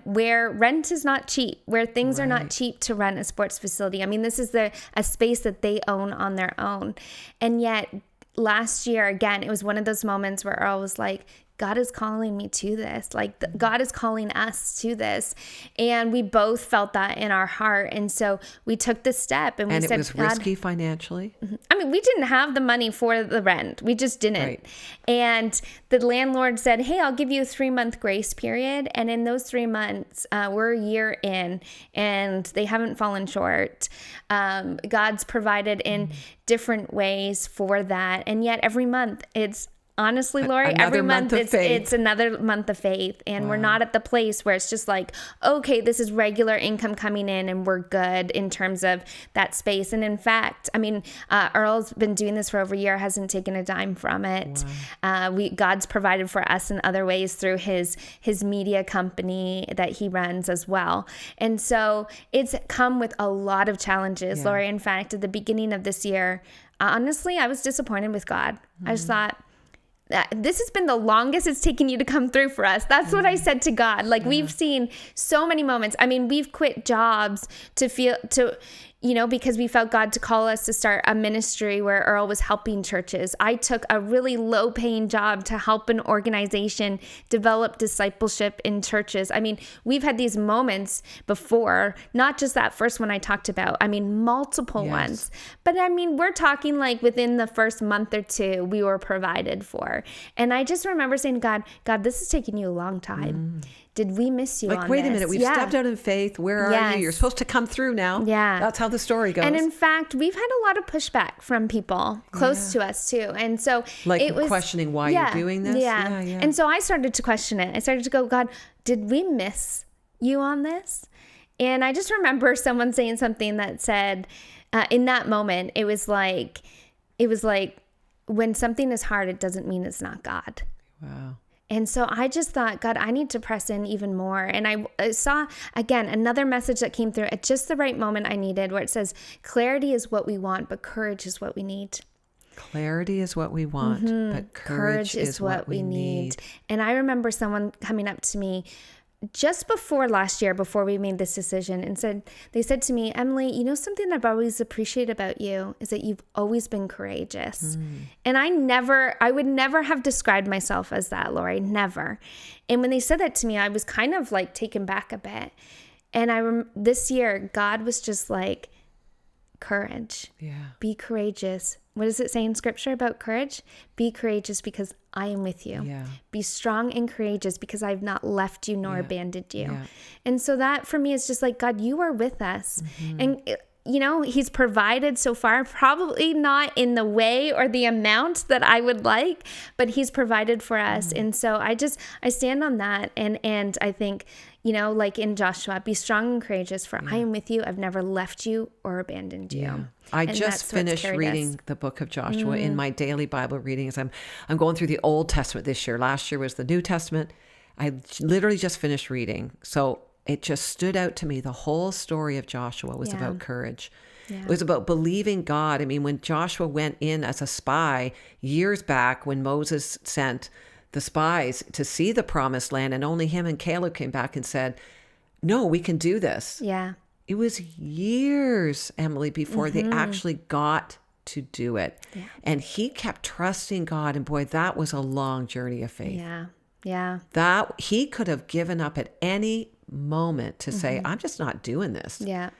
where rent is not cheap, where things are not cheap to rent a sports facility. I mean, this is a space that they own on their own. And yet last year, again, it was one of those moments where Earl was like, God is calling me to this. Like God is calling us to this. And we both felt that in our heart. And so we took the step and we said, it was risky financially? I mean, we didn't have the money for the rent. We just didn't. Right. And the landlord said, hey, I'll give you a 3-month grace period. And in those 3 months, we're a year in and they haven't fallen short. God's provided in different ways for that. And yet every month honestly, Lorie, every month it's another month of faith. And we're not at the place where it's just like, okay, this is regular income coming in and we're good in terms of that space. And in fact, I mean, Earl's been doing this for over a year, hasn't taken a dime from it. Wow. God's provided for us in other ways through his media company that he runs as well. And so it's come with a lot of challenges, Lorie. In fact, at the beginning of this year, honestly, I was disappointed with God. I just thought, this has been the longest it's taken you to come through for us. That's what I said to God. Like we've seen so many moments. I mean, we've quit jobs because we felt God to call us to start a ministry where Earl was helping churches. I took a really low paying job to help an organization develop discipleship in churches. I mean, we've had these moments before, not just that first one I talked about. I mean, multiple ones. But I mean, we're talking like within the first month or two, we were provided for. And I just remember saying, God, this is taking you a long time. Did we miss you on this? Wait a minute, we've stepped out in faith. Where are you? You're supposed to come through now. Yeah. That's how the story goes. And in fact, we've had a lot of pushback from people close to us too. And so it was questioning why you're doing this. Yeah. And so I started to question it. I started to go, God, did we miss you on this? And I just remember someone saying something that said, in that moment, it was like, when something is hard, it doesn't mean it's not God. Wow. And so I just thought, God, I need to press in even more. And I saw, again, another message that came through at just the right moment I needed, where it says, clarity is what we want, but courage is what we need. Clarity is what we want, but courage is what we need. And I remember someone coming up to me just before last year, before we made this decision, and they said to me, Emily, something I've always appreciated about you is that you've always been courageous. And I would never have described myself as that, Lorie, never. And when they said that to me, I was kind of like taken back a bit. And this year, God was just like, courage. Yeah. Be courageous. What does it say in scripture about courage? Be courageous because I am with you. Yeah. Be strong and courageous because I've not left you nor abandoned you. Yeah. And so that for me is just like, God, you are with us. And he's provided so far, probably not in the way or the amount that I would like, but he's provided for us. And so I stand on that. And I think, like in Joshua, be strong and courageous, for I am with you. I've never left you or abandoned you. Yeah. I just finished reading the book of Joshua in my daily Bible reading as I'm going through the Old Testament this year. Last year was the New Testament. I literally just finished reading. So it just stood out to me. The whole story of Joshua was about courage. Yeah. It was about believing God. I mean, when Joshua went in as a spy years back, when Moses sent the spies to see the promised land, and only him and Caleb came back and said, no, we can do this. Yeah. It was years, Emily, before they actually got to do it. Yeah. And he kept trusting God. And boy, that was a long journey of faith. Yeah. Yeah. That he could have given up at any moment to say, I'm just not doing this. Yeah.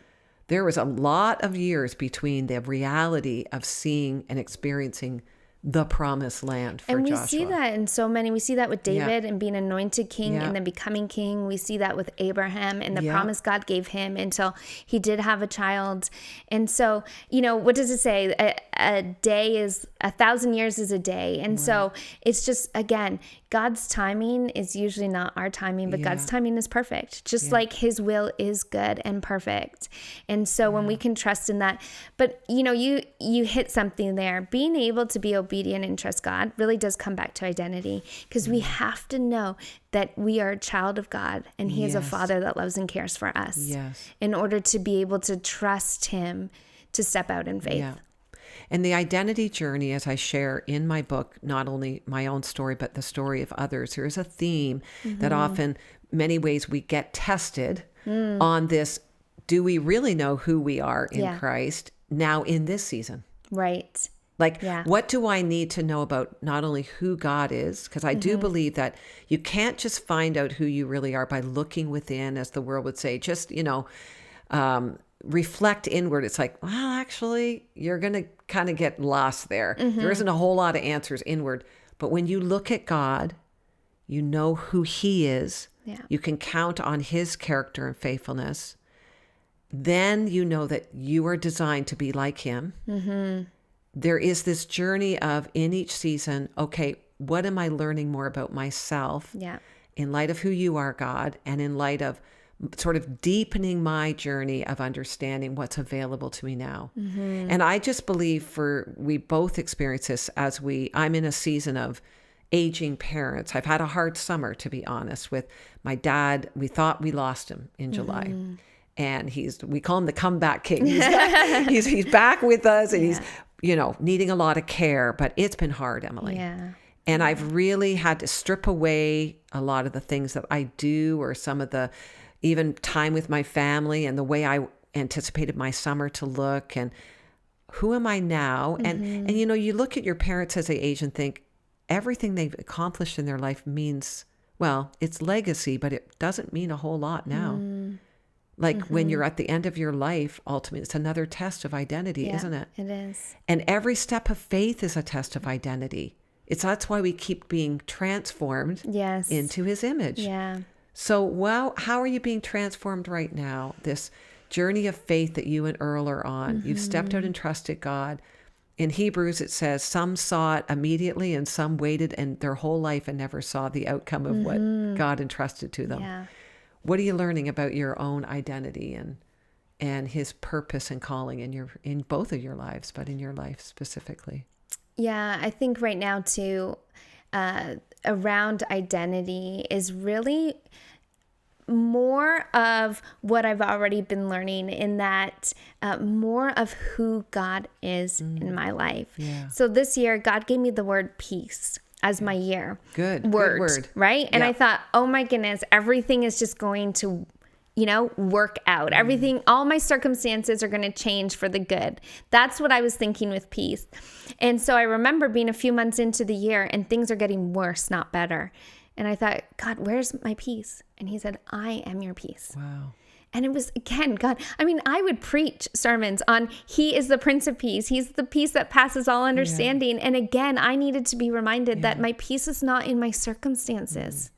There was a lot of years between the reality of seeing and experiencing the promised land for Joshua. And we see that in so many. We see that with David and being anointed king and then becoming king. We see that with Abraham and the promise God gave him until he did have a child. And so, what does it say? A day is 1,000 years is a day. And so it's just, again, God's timing is usually not our timing, but God's timing is perfect. Just like his will is good and perfect. And so when we can trust in that, but you hit something there. Being able to be obedient and trust God really does come back to identity, because we have to know that we are a child of God and he is a father that loves and cares for us in order to be able to trust him to step out in faith. Yeah. And the identity journey, as I share in my book, not only my own story, but the story of others, there is a theme that often, many ways, we get tested on this. Do we really know who we are in Christ now in this season? Right. Like, what do I need to know about not only who God is? Because I do believe that you can't just find out who you really are by looking within, as the world would say, just, reflect inward. It's like, well, actually, you're going to kind of get lost there. There isn't a whole lot of answers inward. But when you look at God, you know who he is. Yeah. You can count on his character and faithfulness. Then you know that you are designed to be like him. There is this journey of, in each season, okay, what am I learning more about myself in light of who you are, God, and in light of sort of deepening my journey of understanding what's available to me now. And I just believe we both experience this as I'm in a season of aging parents. I've had a hard summer, to be honest, with my dad. We thought we lost him in July. And we call him the comeback king. He's back with us, and he's, needing a lot of care, but it's been hard, Emily. Yeah. And I've really had to strip away a lot of the things that I do, or some of the even time with my family and the way I anticipated my summer to look, and who am I now? And you look at your parents as they age and think everything they've accomplished in their life means, well, it's legacy, but it doesn't mean a whole lot now. Like when you're at the end of your life, ultimately, it's another test of identity, isn't it? It is. And every step of faith is a test of identity. That's why we keep being transformed into his image. Yeah. So, how are you being transformed right now? This journey of faith that you and Earl are on. You've stepped out and trusted God. In Hebrews, it says some saw it immediately and some waited and their whole life and never saw the outcome of what God entrusted to them. Yeah. What are you learning about your own identity and his purpose and calling in both of your lives, but in your life specifically? Yeah, I think right now too, around identity is really more of what I've already been learning, in that more of who God is in my life. Yeah. So this year, God gave me the word peace as my year. Good word. Right? And I thought, oh my goodness, everything is just going to, work out. Everything, all my circumstances are going to change for the good. That's what I was thinking with peace. And so I remember being a few months into the year and things are getting worse, not better. And I thought, God, where's my peace? And he said, I am your peace. Wow. And it was, again, God, I would preach sermons on he is the Prince of Peace. He's the peace that passes all understanding. And again, I needed to be reminded that my peace is not in my circumstances.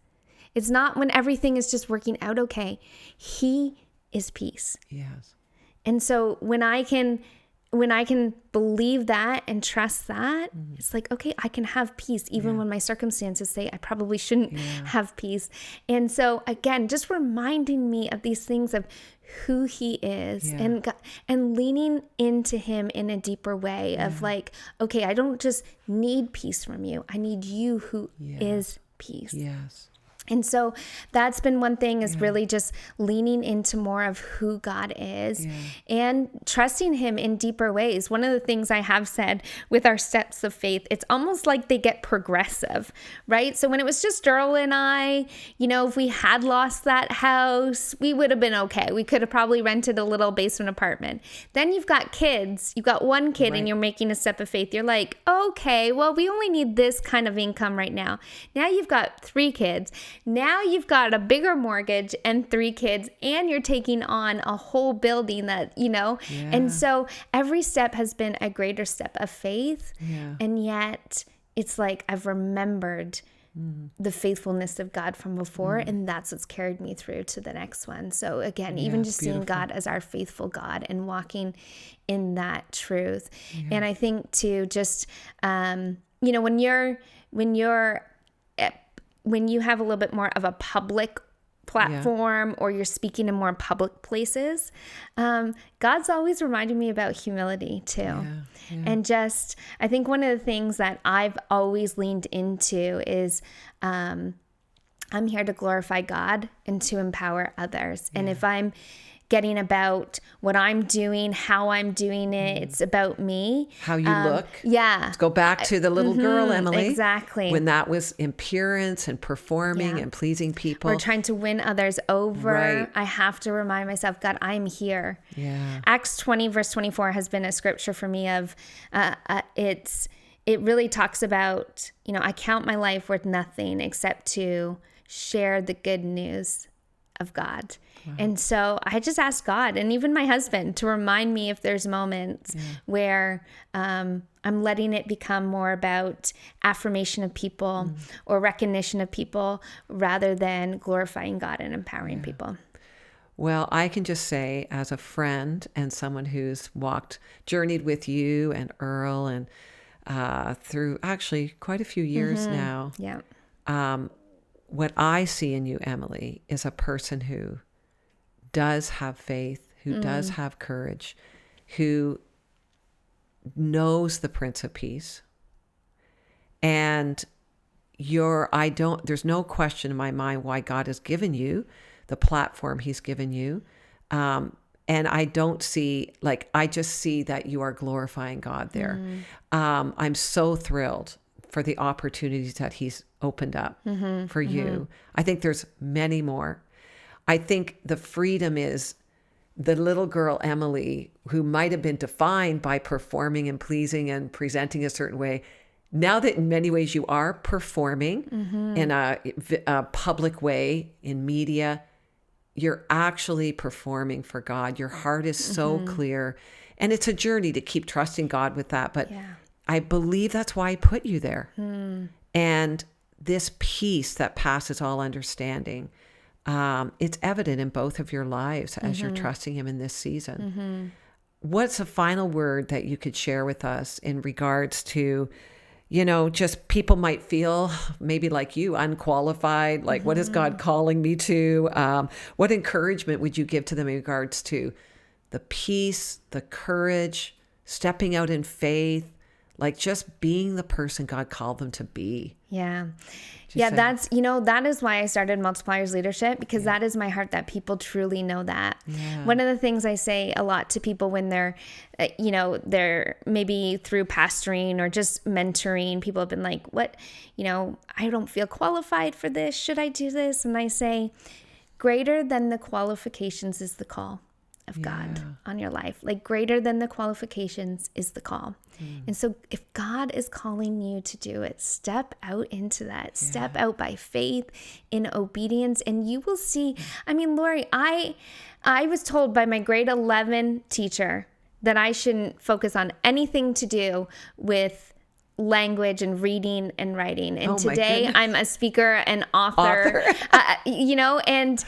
It's not when everything is just working out okay. He is peace. Yes. And so when I can believe that and trust that, it's like, okay, I can have peace even when my circumstances say I probably shouldn't have peace. And so again, just reminding me of these things of who he is and leaning into him in a deeper way of like, okay, I don't just need peace from you. I need you who is peace. Yes. And so that's been one thing, is really just leaning into more of who God is and trusting him in deeper ways. One of the things I have said with our steps of faith, it's almost like they get progressive, right? So when it was just Earl and I, if we had lost that house, we would have been okay. We could have probably rented a little basement apartment. Then you've got kids. You've got one kid and you're making a step of faith. You're like, okay, well, we only need this kind of income right now. Now you've got 3 kids. Now you've got a bigger mortgage and 3 kids, and you're taking on a whole building that, and so every step has been a greater step of faith. And yet it's like I've remembered the faithfulness of God from before, and that's what's carried me through to the next one. So again, even just seeing God as our faithful God and walking in that truth. And I think too, just, when you have a little bit more of a public platform or you're speaking in more public places, God's always reminded me about humility too. And just, I think one of the things that I've always leaned into is I'm here to glorify God and to empower others. And if I'm getting about what I'm doing, how I'm doing it, it's about me. How you look. Let's go back to the little girl, Emily. Exactly. When that was appearance and performing and pleasing people. Or trying to win others over. I have to remind myself, God, I'm here. Acts 20 verse 24 has been a scripture for me of, it really talks about, I count my life worth nothing except to share the good news of God. And so I just ask God and even my husband to remind me if there's moments where I'm letting it become more about affirmation of people or recognition of people rather than glorifying God and empowering people. Well, I can just say, as a friend and someone who's journeyed with you and Earl and through actually quite a few years now, what I see in you, Emily, is a person who does have faith, who does have courage, who knows the Prince of Peace. And there's no question in my mind why God has given you the platform he's given you. And I don't see, I just see that you are glorifying God there. I'm so thrilled for the opportunities that he's opened up for you. I think there's many more. I think the freedom is the little girl, Emily, who might have been defined by performing and pleasing and presenting a certain way. Now that in many ways you are performing in a public way in media, you're actually performing for God. Your heart is so clear. And it's a journey to keep trusting God with that. But I believe that's why I put you there. And this peace that passes all understanding, it's evident in both of your lives as you're trusting him in this season. What's a final word that you could share with us in regards to, just people might feel maybe like you, unqualified, what is God calling me to? What encouragement would you give to them in regards to the peace, the courage, stepping out in faith, just being the person God called them to be? That's, that is why I started Multipliers Leadership, because that is my heart, that people truly know that. One of the things I say a lot to people when they're, they're maybe through pastoring or just mentoring, people have been like, what, I don't feel qualified for this. Should I do this? And I say, greater than the qualifications is the call of God on your life. Greater than the qualifications is the call. And so if God is calling you to do it, step out into that. Step out by faith, in obedience, and you will see. I mean, Lorie, I was told by my grade 11 teacher that I shouldn't focus on anything to do with language and reading and writing. And today I'm a speaker and author. And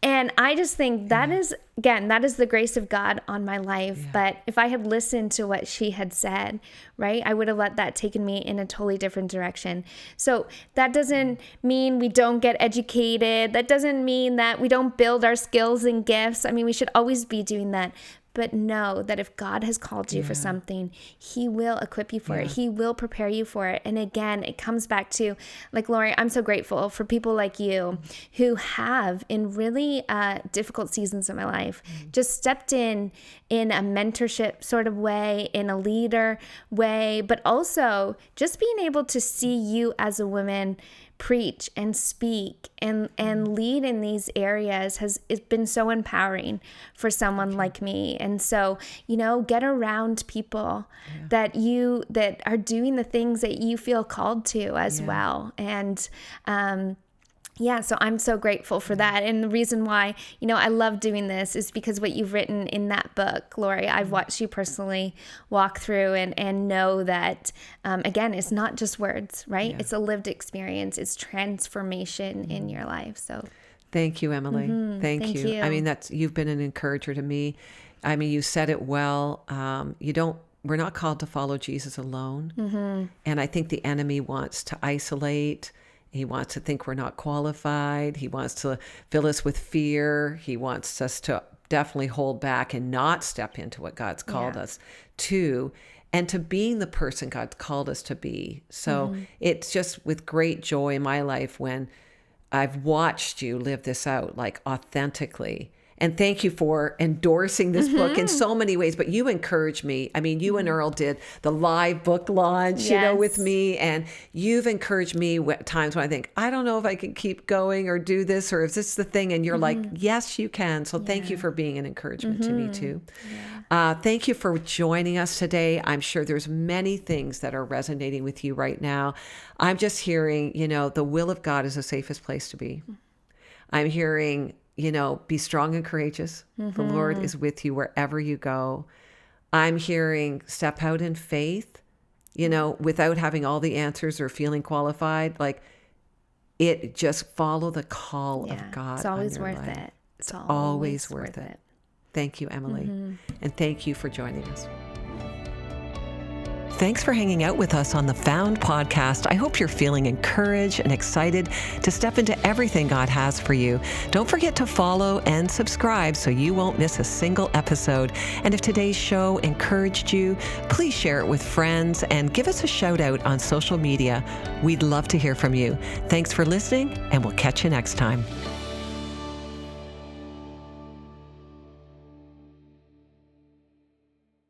And I just think that is, again, that is the grace of God on my life. Yeah. But if I had listened to what she had said, right, I would have let that taken me in a totally different direction. So that doesn't mean we don't get educated. That doesn't mean that we don't build our skills and gifts. I mean, we should always be doing that. But know that if God has called you for something, he will equip you for it. He will prepare you for it. And again, it comes back to, like, Lorie, I'm so grateful for people like you who have, in really difficult seasons of my life, just stepped in a mentorship sort of way, in a leader way, but also just being able to see you as a woman preach and speak and lead in these areas it's been so empowering for someone like me. And so, get around people that are doing the things that you feel called to as well. And so I'm so grateful for that. And the reason why, I love doing this is because what you've written in that book, Lorie, I've watched you personally walk through and know that, again, it's not just words, right? Yeah. It's a lived experience. It's transformation in your life. So thank you, Emily. Thank you. I mean, you've been an encourager to me. I mean, you said it well. We're not called to follow Jesus alone. And I think the enemy wants to isolate. He wants to think we're not qualified. He wants to fill us with fear. He wants us to definitely hold back and not step into what God's called us to, and to being the person God's called us to be. So it's just with great joy in my life when I've watched you live this out, like, authentically. And thank you for endorsing this book in so many ways. But you encouraged me. I mean, you and Earl did the live book launch, with me. And you've encouraged me at times when I think, I don't know if I can keep going or do this, or is this the thing? And you're like, yes, you can. So thank you for being an encouragement to me too. Thank you for joining us today. I'm sure there's many things that are resonating with you right now. I'm just hearing, the will of God is the safest place to be. I'm hearing, be strong and courageous. The Lord is with you wherever you go. I'm hearing step out in faith, without having all the answers or feeling qualified. Like, it just follow the call of God. It's always on your worth life. it. It's always worth it. Thank you, Emily. And thank you for joining us. Thanks for hanging out with us on the Found podcast. I hope you're feeling encouraged and excited to step into everything God has for you. Don't forget to follow and subscribe so you won't miss a single episode. And if today's show encouraged you, please share it with friends and give us a shout out on social media. We'd love to hear from you. Thanks for listening, and we'll catch you next time.